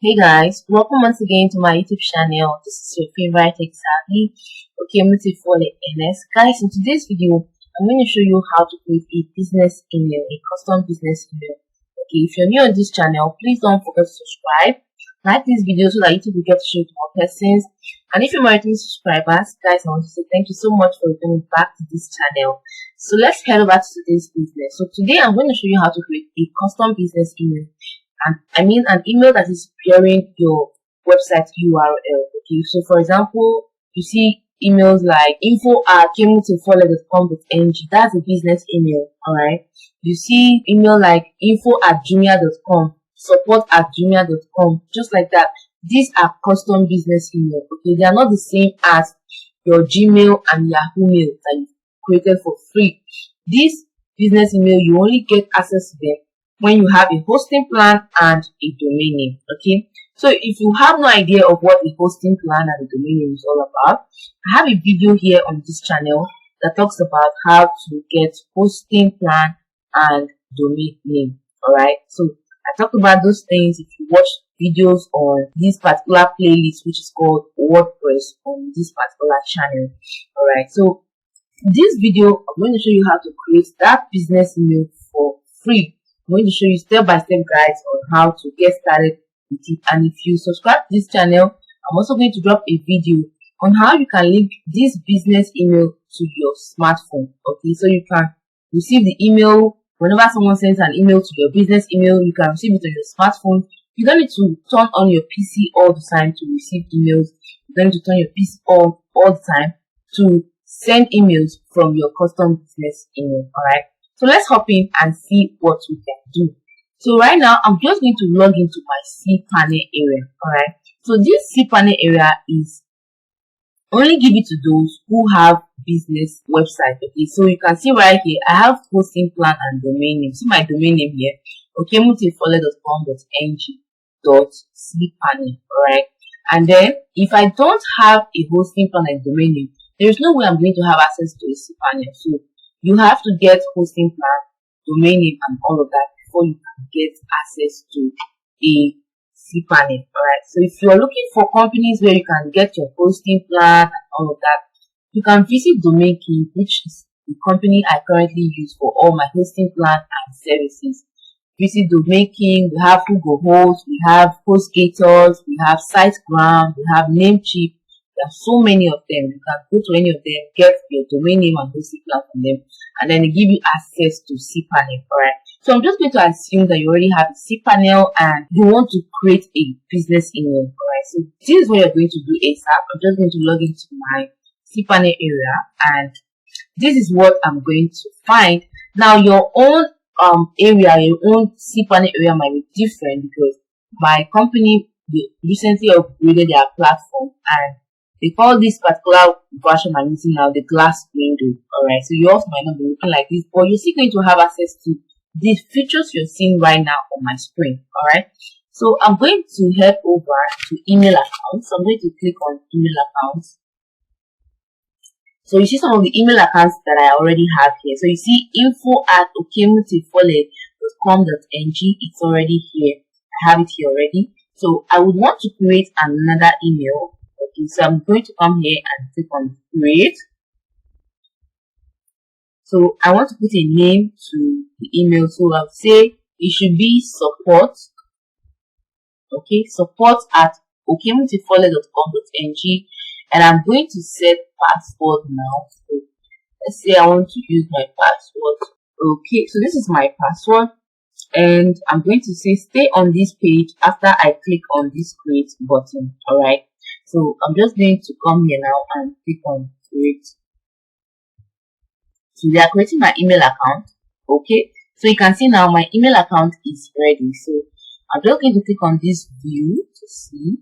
Hey guys, welcome once again to my YouTube channel. This is your favorite tech savvy, for the NS. Guys, in today's video, I'm going to show you how to create a business email, a custom business email. Okay, if you're new on this channel, please don't forget to subscribe, like this video so that YouTube will get to show it to more persons. And if you're my returning subscribers, guys, I want to say thank you so much for returning back to this channel. So let's head over to today's business. So today I'm going to show you how to create a custom business email. And I mean an email that is bearing your website URL. Okay, so for example, you see emails like info@kmutifole.com.ng. That's a business email. Alright. You see email like info@jumia.com, support@jumia.com, just like that. These are custom business email. Okay, they are not the same as your Gmail and Yahoo mail that you created for free. This business email, you only get access to them when you have a hosting plan and a domain name. Okay, so if you have no idea of what a hosting plan and a domain name is all about, I have a video here on this channel that talks about how to get hosting plan and domain name. All right, so I talked about those things. If you watch videos on this particular playlist, which is called WordPress, on this particular channel. All right, so this video I'm going to show you how to create that business email for free. I'm going to show you step-by-step guides on how to get started with it. And if you subscribe to this channel, I'm also going to drop a video on how you can link this business email to your smartphone. Okay, so you can receive the email whenever someone sends an email to your business email. You can receive it on your smartphone. You don't need to turn on your PC all the time to receive emails. You don't need to turn your PC on all the time to send emails from your custom business email. All right. So let's hop in and see what we can do. So right now, I'm just going to log into my cPanel area. Alright. So this cPanel area is only give it to those who have business website. Okay. So you can see right here, I have hosting plan and domain name. See my domain name here. Okay, mutifole.com.ng.cpanel. Alright. And then if I don't have a hosting plan and domain name, there is no way I'm going to have access to a cPanel. So you have to get hosting plan, domain name, and all of that before you can get access to a cPanel. Alright, so if you are looking for companies where you can get your hosting plan and all of that, you can visit DomainKing, which is the company I currently use for all my hosting plan and services. Visit DomainKing, we have Google Host, we have HostGators, we have SiteGround, we have Namecheap. There are so many of them. You can go to any of them, get your domain name and hosting plan from them, and then they give you access to cPanel. Alright. So I'm just going to assume that you already have a cPanel and you want to create a business email. Alright. So this is what you're going to do ASAP. I'm just going to log into my cPanel area, and this is what I'm going to find. Now your own area, your own cPanel area might be different because my company recently upgraded their platform, and they call this particular version I'm using now the glass window. Alright, so yours might not be looking like this, but you're still going to have access to these features you're seeing right now on my screen. Alright, so I'm going to head over to email accounts. So I'm going to click on email accounts. So you see some of the email accounts that I already have here. So you see info@okmutifole.com.ng. It's already here. I have it here already. So I would want to create another email. Okay, so I'm going to come here and click on create. So I want to put a name to the email. So I'll say it should be support. Okay, support@okmutifole.com.ng, and I'm going to set password now. So let's say I want to use my password. Okay, so this is my password, and I'm going to say stay on this page after I click on this create button. Alright. So I'm just going to come here now and click on create. So they are creating my email account. Okay, so you can see now my email account is ready. So I'm just going to click on this view to see.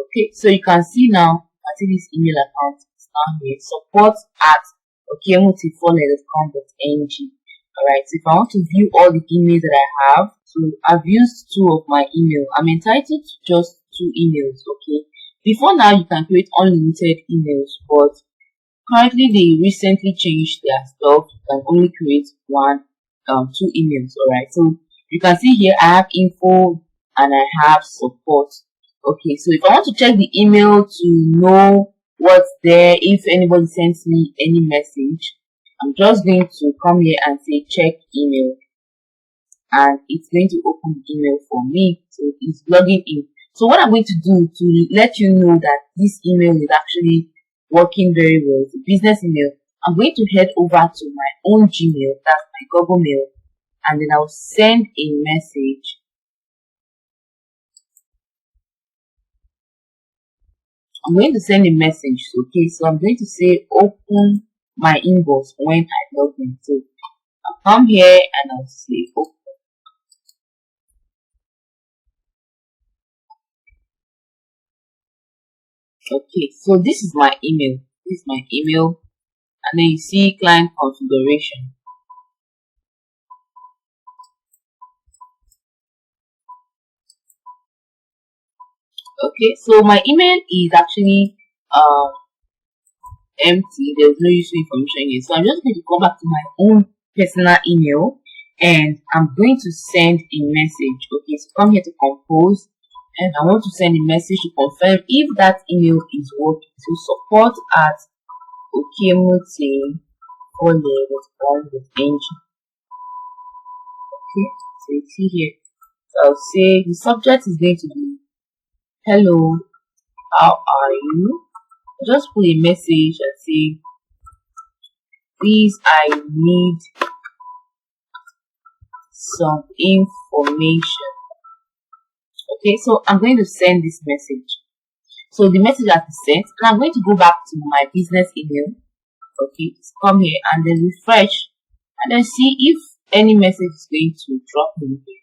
Okay, so you can see now I see this email account is now here, support@okmutifole.com.ng. Alright, so if I want to view all the emails that I have, so I've used 2 of my email. I'm entitled to just 2 emails. Okay, before now you can create unlimited emails, but currently they recently changed their stuff. You can only create 2 emails. Alright, so You can see here I have info and I have support. Okay, so if I want to check the email to know what's there, if anybody sends me any message, I'm just going to come here and say check email, and it's going to open the email for me. So it's logging in. So what I'm going to do to let you know that this email is actually working very well, the business email, I'm going to head over to my own Gmail, that's my Google Mail, and then I'll send a message. I'm going to send a message, okay? So I'm going to say open my inbox when I log in. So I'll come here and I'll say open. Okay, so this is my email. This is my email, and then you see client configuration. Okay, so my email is actually empty. There's no useful information here. So I'm just going to go back to my own personal email and I'm going to send a message. Okay, so come here to compose and I want to send a message to confirm if that email is working. So support at okemuteam.com. Okay, so you see here. So I'll say the subject is going to be hello, how are you? Just put a message and say, please, I need some information. Okay, so I'm going to send this message. So the message has been sent, and I'm going to go back to my business email. Okay, just come here and then refresh, and then see if any message is going to drop in here.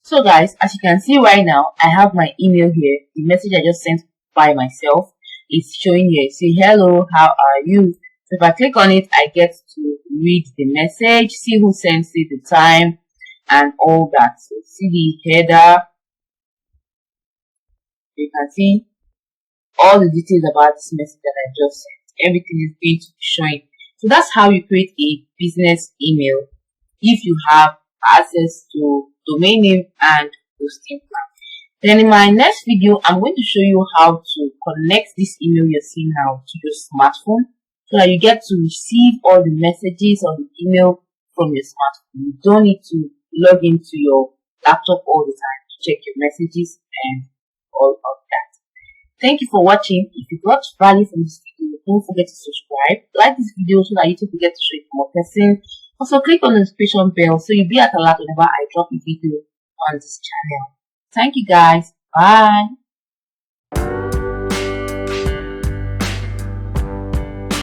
So guys, as you can see right now, I have my email here. The message I just sent by myself is showing here. Say hello, how are you? So if I click on it, I get to read the message, see who sends it, the time, and all that. So see the header. You can see all the details about this message that I just sent. Everything is going to be showing. So that's how you create a business email if you have access to domain name and hosting plan. Then in my next video, I'm going to show you how to connect this email you're seeing now to your smartphone so that you get to receive all the messages or the email from your smartphone. You don't need to log into your laptop all the time to check your messages and all of that. Thank you for watching. If you got value from this video, don't forget to subscribe, like this video so that YouTube will get to show it to more person. Also click on the notification bell so you'll be at alert whenever I drop a video on this channel. Thank you guys. Bye.